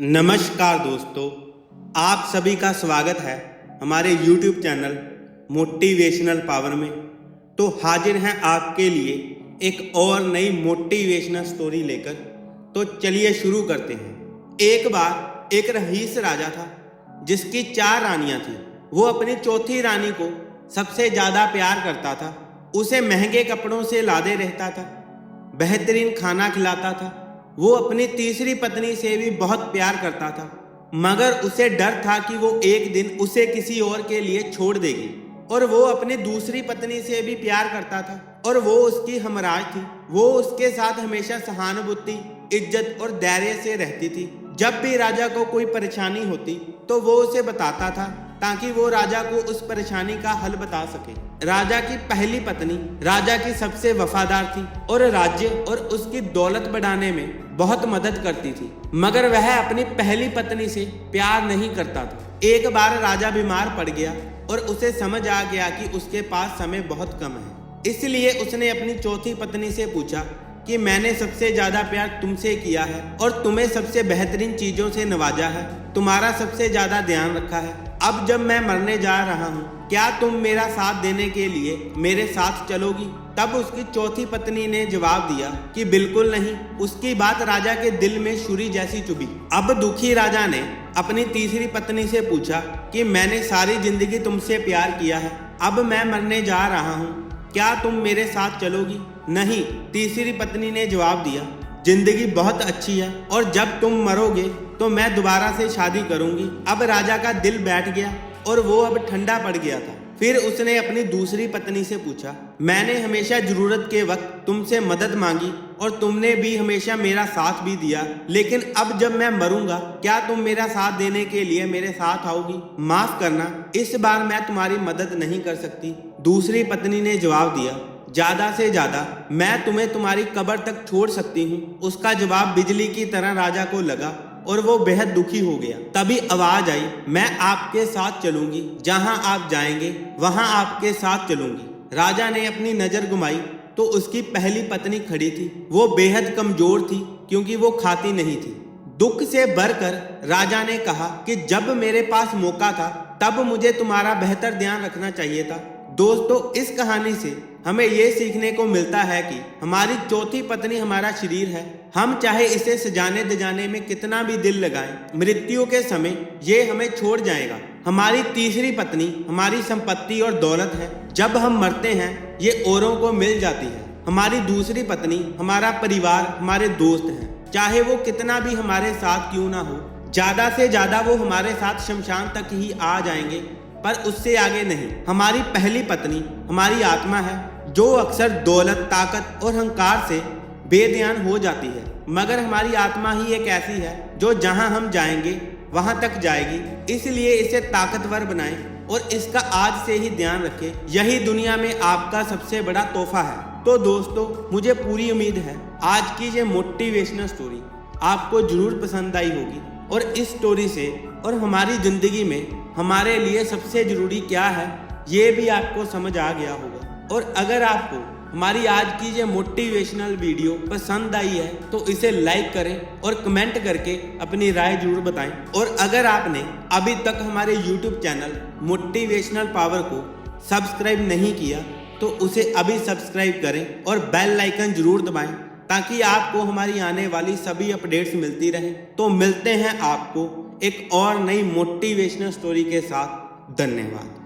नमस्कार दोस्तों, आप सभी का स्वागत है हमारे YouTube चैनल मोटिवेशनल पावर में। तो हाजिर हैं आपके लिए एक और नई मोटिवेशनल स्टोरी लेकर। तो चलिए शुरू करते हैं। एक बार एक रईस राजा था जिसकी 4 रानियां थीं। वो अपनी चौथी रानी को सबसे ज़्यादा प्यार करता था। उसे महंगे कपड़ों से लादे रहता था, बेहतरीन खाना खिलाता था। वो अपनी तीसरी पत्नी से भी बहुत प्यार करता था, मगर उसे डर था कि वो एक दिन उसे किसी और के लिए छोड़ देगी। और वो अपनी दूसरी पत्नी से भी प्यार करता था और वो उसकी हमराज थी। वो उसके साथ हमेशा सहानुभूति, इज्जत और धैर्य से रहती थी। जब भी राजा को कोई परेशानी होती तो वो उसे बताता था ताकि वो राजा को उस परेशानी का हल बता सके। राजा की पहली पत्नी राजा की सबसे वफादार थी और राज्य और उसकी दौलत बढ़ाने में बहुत मदद करती थी, मगर वह अपनी पहली पत्नी से प्यार नहीं करता था। एक बार राजा बीमार पड़ गया और उसे समझ आ गया कि उसके पास समय बहुत कम है। इसलिए उसने अपनी चौथी पत्नी से पूछा कि मैंने सबसे ज्यादा प्यार तुमसे किया है और तुम्हें सबसे बेहतरीन चीजों से नवाजा है, तुम्हारा सबसे ज्यादा ध्यान रखा है। अब जब मैं मरने जा रहा हूँ, क्या तुम मेरा साथ देने के लिए मेरे साथ चलोगी? तब उसकी चौथी पत्नी ने जवाब दिया कि बिल्कुल नहीं। उसकी बात राजा के दिल में छुरी जैसी चुभी। अब दुखी राजा ने अपनी तीसरी पत्नी से पूछा कि मैंने सारी जिंदगी तुमसे प्यार किया है, अब मैं मरने जा रहा हूँ, क्या तुम मेरे साथ चलोगी? नहीं, तीसरी पत्नी ने जवाब दिया, जिंदगी बहुत अच्छी है और जब तुम मरोगे तो मैं दोबारा से शादी करूंगी। अब राजा का दिल बैठ गया और वो अब ठंडा पड़ गया था। फिर उसने अपनी दूसरी पत्नी से पूछा, मैंने हमेशा जरूरत के वक्त तुमसे मदद मांगी और तुमने भी हमेशा मेरा साथ भी दिया, लेकिन अब जब मैं मरूंगा क्या तुम मेरा साथ देने के लिए मेरे साथ आओगी? माफ करना, इस बार मैं तुम्हारी मदद नहीं कर सकती। दूसरी पत्नी ने जवाब दिया, ज्यादा से ज्यादा मैं तुम्हें तुम्हारी कब्र तक छोड़ सकती हूँ। उसका जवाब बिजली की तरह राजा को लगा और वो बेहद दुखी हो गया। तभी आवाज आई, मैं आपके साथ चलूंगी, जहां आप जाएंगे वहां आपके साथ चलूंगी। राजा ने अपनी नजर घुमाई तो उसकी पहली पत्नी खड़ी थी। वो बेहद कमजोर थी क्योंकि वो खाती नहीं थी। दुख से भरकर राजा ने कहा कि जब मेरे पास मौका था तब मुझे तुम्हारा बेहतर ध्यान रखना चाहिए था। दोस्तों, इस कहानी से हमें ये सीखने को मिलता है कि हमारी चौथी पत्नी हमारा शरीर है। हम चाहे इसे सजाने दजाने में कितना भी दिल लगाएं, मृत्यु के समय ये हमें छोड़ जाएगा। हमारी तीसरी पत्नी हमारी संपत्ति और दौलत है। जब हम मरते हैं ये औरों को मिल जाती है। हमारी दूसरी पत्नी हमारा परिवार, हमारे दोस्त हैं, चाहे वो कितना भी हमारे साथ क्यों ना हो। ज्यादा से ज्यादा वो हमारे साथ शमशान तक ही आ जाएंगे, पर उससे आगे नहीं। हमारी पहली पत्नी हमारी आत्मा है जो अक्सर दौलत, ताकत और अहंकार से बेध्यान हो जाती है, मगर हमारी आत्मा ही एक ऐसी है जो जहां हम जाएंगे वहां तक जाएगी। इसलिए इसे ताकतवर बनाएं और इसका आज से ही ध्यान रखें। यही दुनिया में आपका सबसे बड़ा तोहफा है। तो दोस्तों, मुझे पूरी उम्मीद है आज की ये मोटिवेशनल स्टोरी आपको जरूर पसंद आई होगी और इस स्टोरी से और हमारी जिंदगी में हमारे लिए सबसे जरूरी क्या है ये भी आपको समझ आ गया होगा। और अगर आपको हमारी आज की ये मोटिवेशनल वीडियो पसंद आई है तो इसे लाइक करें और कमेंट करके अपनी राय जरूर बताएं। और अगर आपने अभी तक हमारे YouTube चैनल मोटिवेशनल पावर को सब्सक्राइब नहीं किया तो उसे अभी सब्सक्राइब करें और बेल आइकन जरूर दबाएं ताकि आपको हमारी आने वाली सभी अपडेट्स मिलती रहें। तो मिलते हैं आपको एक और नई मोटिवेशनल स्टोरी के साथ। धन्यवाद।